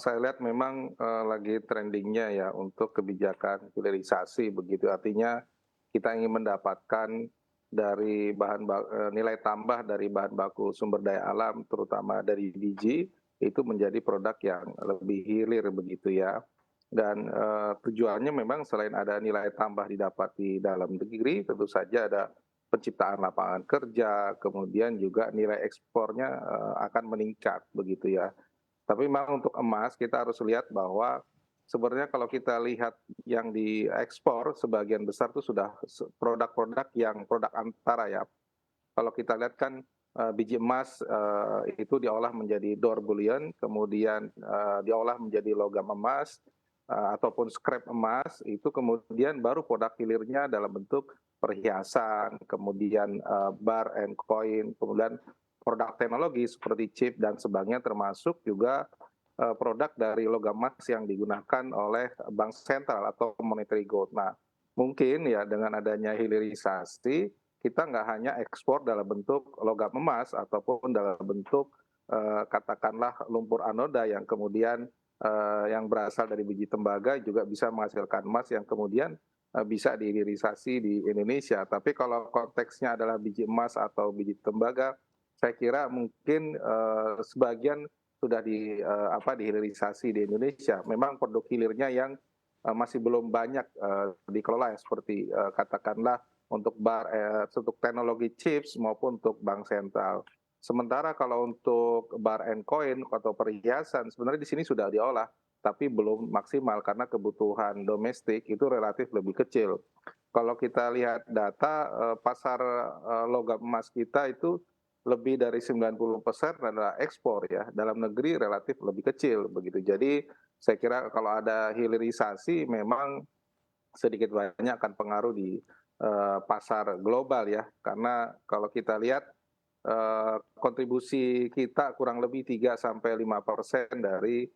saya lihat memang, lagi trending-nya ya untuk kebijakan hilirisasi begitu. Artinya kita ingin mendapatkan dari nilai tambah dari bahan baku sumber daya alam, terutama dari biji, itu menjadi produk yang lebih hilir begitu ya. Dan, tujuannya memang selain ada nilai tambah didapat di dalam negeri, tentu saja ada penciptaan lapangan kerja, kemudian juga nilai ekspornya, akan meningkat begitu ya. Tapi memang untuk emas kita harus lihat bahwa sebenarnya kalau kita lihat yang diekspor sebagian besar itu sudah produk-produk yang produk antara ya. Kalau kita lihat kan, biji emas, itu diolah menjadi d'or bullion, kemudian, diolah menjadi logam emas, ataupun scrap emas, itu kemudian baru produk hilirnya dalam bentuk perhiasan, kemudian, bar and coin, kemudian produk teknologi seperti chip dan sebagainya, termasuk juga, produk dari logam emas yang digunakan oleh bank sentral atau monetary gold. Nah, mungkin ya dengan adanya hilirisasi, kita nggak hanya ekspor dalam bentuk logam emas ataupun dalam bentuk, katakanlah lumpur anoda yang kemudian, yang berasal dari biji tembaga juga bisa menghasilkan emas yang kemudian, bisa dihilirisasi di Indonesia. Tapi kalau konteksnya adalah biji emas atau biji tembaga, saya kira mungkin, sebagian sudah dihilirisasi di Indonesia. Memang produk hilirnya yang, masih belum banyak, dikelola ya seperti, katakanlah untuk teknologi chips maupun untuk bank sentral. Sementara kalau untuk bar and coin atau perhiasan sebenarnya di sini sudah diolah, tapi belum maksimal karena kebutuhan domestik itu relatif lebih kecil. Kalau kita lihat data, pasar, logam emas kita itu lebih dari 90% adalah ekspor ya, dalam negeri relatif lebih kecil begitu. Jadi saya kira kalau ada hilirisasi memang sedikit banyak akan pengaruh di, pasar global ya. Karena kalau kita lihat, kontribusi kita kurang lebih 3 sampai 5% dari,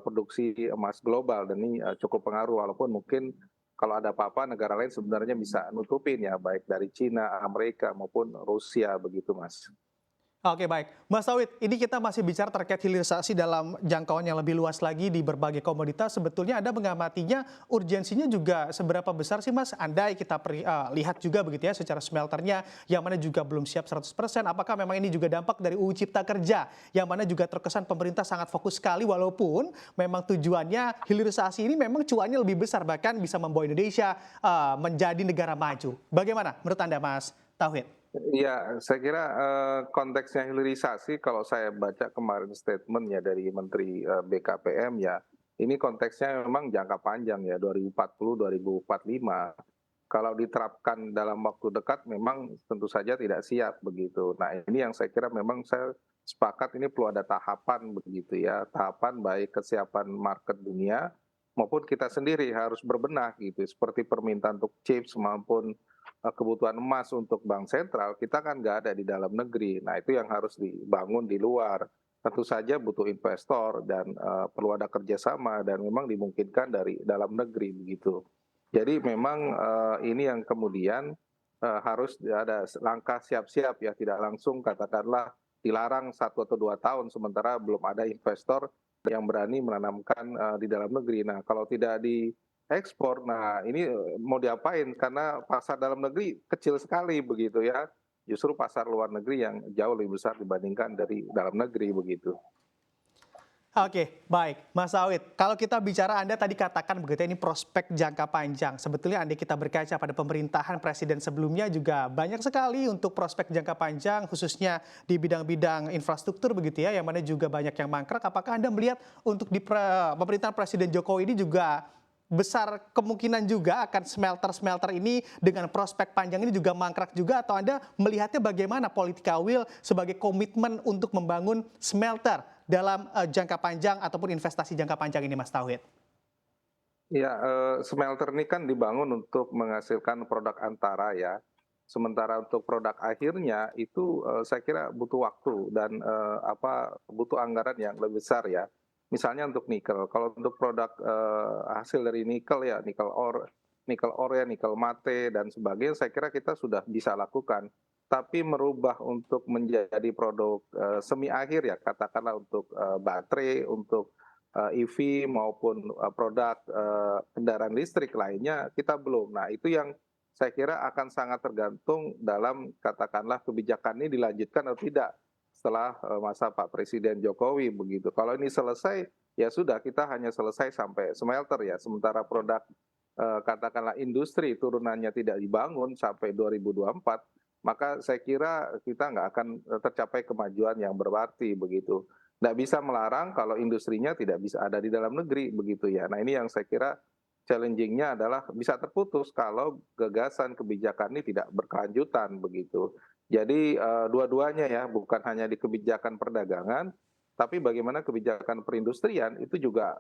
produksi emas global dan ini, cukup pengaruh walaupun mungkin kalau ada apa-apa negara lain sebenarnya bisa nutupin ya, baik dari Cina, Amerika maupun Rusia begitu, Mas. Oke baik, Mas Tauhid, ini kita masih bicara terkait hilirisasi dalam jangkauan yang lebih luas lagi di berbagai komoditas. Sebetulnya Anda mengamatinya urgensinya juga seberapa besar sih Mas? Andai kita lihat juga begitu ya secara smelternya yang mana juga belum siap 100%. Apakah memang ini juga dampak dari UU Cipta Kerja yang mana juga terkesan pemerintah sangat fokus sekali walaupun memang tujuannya hilirisasi ini memang cuannya lebih besar bahkan bisa membawa Indonesia menjadi negara maju. Bagaimana menurut Anda Mas Tauhid? Iya, saya kira, konteksnya hilirisasi kalau saya baca kemarin statement-nya dari Menteri, BKPM ya, ini konteksnya memang jangka panjang ya, 2040, 2045. Kalau diterapkan dalam waktu dekat memang tentu saja tidak siap begitu. Nah, ini yang saya kira memang saya sepakat ini perlu ada tahapan begitu ya, tahapan baik kesiapan market dunia maupun kita sendiri harus berbenah gitu, seperti permintaan untuk chips maupun kebutuhan emas untuk bank sentral, kita kan nggak ada di dalam negeri. Nah, itu yang harus dibangun di luar. Tentu saja butuh investor dan, perlu ada kerjasama dan memang dimungkinkan dari dalam negeri begitu. Jadi memang, ini yang kemudian, harus ada langkah siap-siap ya, tidak langsung katakanlah dilarang 1 atau 2 tahun sementara belum ada investor yang berani menanamkan, di dalam negeri. Nah, kalau tidak ekspor. Nah, ini, mau diapain? Karena pasar dalam negeri kecil sekali begitu ya. Justru pasar luar negeri yang jauh lebih besar dibandingkan dari dalam negeri begitu. Oke, baik. Mas Awid, kalau kita bicara Anda tadi katakan begitu ini prospek jangka panjang. Sebetulnya Anda kita berkaca pada pemerintahan presiden sebelumnya juga banyak sekali untuk prospek jangka panjang khususnya di bidang-bidang infrastruktur begitu ya yang mana juga banyak yang mangkrak. Apakah Anda melihat untuk di pemerintahan Presiden Jokowi ini juga besar kemungkinan juga akan smelter-smelter ini dengan prospek panjang ini juga mangkrak juga atau Anda melihatnya bagaimana political will sebagai komitmen untuk membangun smelter dalam jangka panjang ataupun investasi jangka panjang ini Mas Tauhid? Iya, smelter ini kan dibangun untuk menghasilkan produk antara ya. Sementara untuk produk akhirnya itu, saya kira butuh waktu dan, butuh anggaran yang lebih besar ya. Misalnya untuk nikel, kalau untuk produk, hasil dari nikel ya, nikel ore, nikel mate dan sebagainya saya kira kita sudah bisa lakukan. Tapi merubah untuk menjadi produk, semi akhir ya, katakanlah untuk, baterai, untuk EV maupun produk kendaraan listrik lainnya kita belum. Nah itu yang saya kira akan sangat tergantung dalam katakanlah kebijakan ini dilanjutkan atau tidak setelah masa Pak Presiden Jokowi begitu. Kalau ini selesai ya sudah kita hanya selesai sampai smelter ya, sementara produk katakanlah industri turunannya tidak dibangun sampai 2024, maka saya kira kita nggak akan tercapai kemajuan yang berarti begitu. Nggak bisa melarang kalau industrinya tidak bisa ada di dalam negeri begitu ya. Nah ini yang saya kira challenging-nya adalah bisa terputus kalau gagasan kebijakan ini tidak berkelanjutan begitu. Jadi dua-duanya ya, bukan hanya di kebijakan perdagangan, tapi bagaimana kebijakan perindustrian itu juga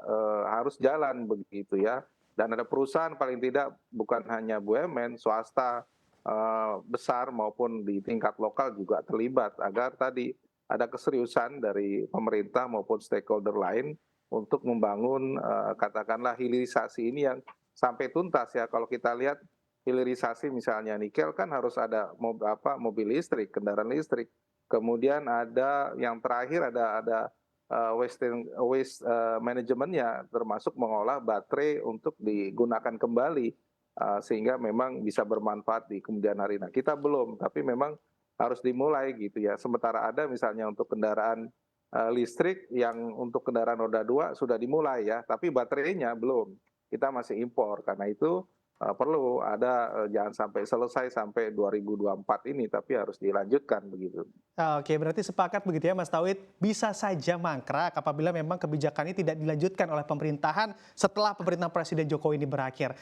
harus jalan begitu ya. Dan ada perusahaan paling tidak bukan hanya BUMN, swasta besar maupun di tingkat lokal juga terlibat agar tadi ada keseriusan dari pemerintah maupun stakeholder lain untuk membangun katakanlah hilirisasi ini yang sampai tuntas ya. Kalau kita lihat hilirisasi misalnya nikel kan harus ada mobil listrik, kendaraan listrik. Kemudian ada yang terakhir ada waste manajemennya, termasuk mengolah baterai untuk digunakan kembali sehingga memang bisa bermanfaat di kemudian hari. Nah kita belum, tapi memang harus dimulai gitu ya. Sementara ada misalnya untuk kendaraan listrik yang untuk kendaraan roda 2 sudah dimulai ya, tapi baterainya belum. Kita masih impor, karena itu perlu ada jangan sampai selesai sampai 2024 ini, tapi harus dilanjutkan begitu. Oke, berarti sepakat begitu ya Mas Tauhid, bisa saja mangkrak apabila memang kebijakan ini tidak dilanjutkan oleh pemerintahan setelah pemerintahan Presiden Jokowi ini berakhir.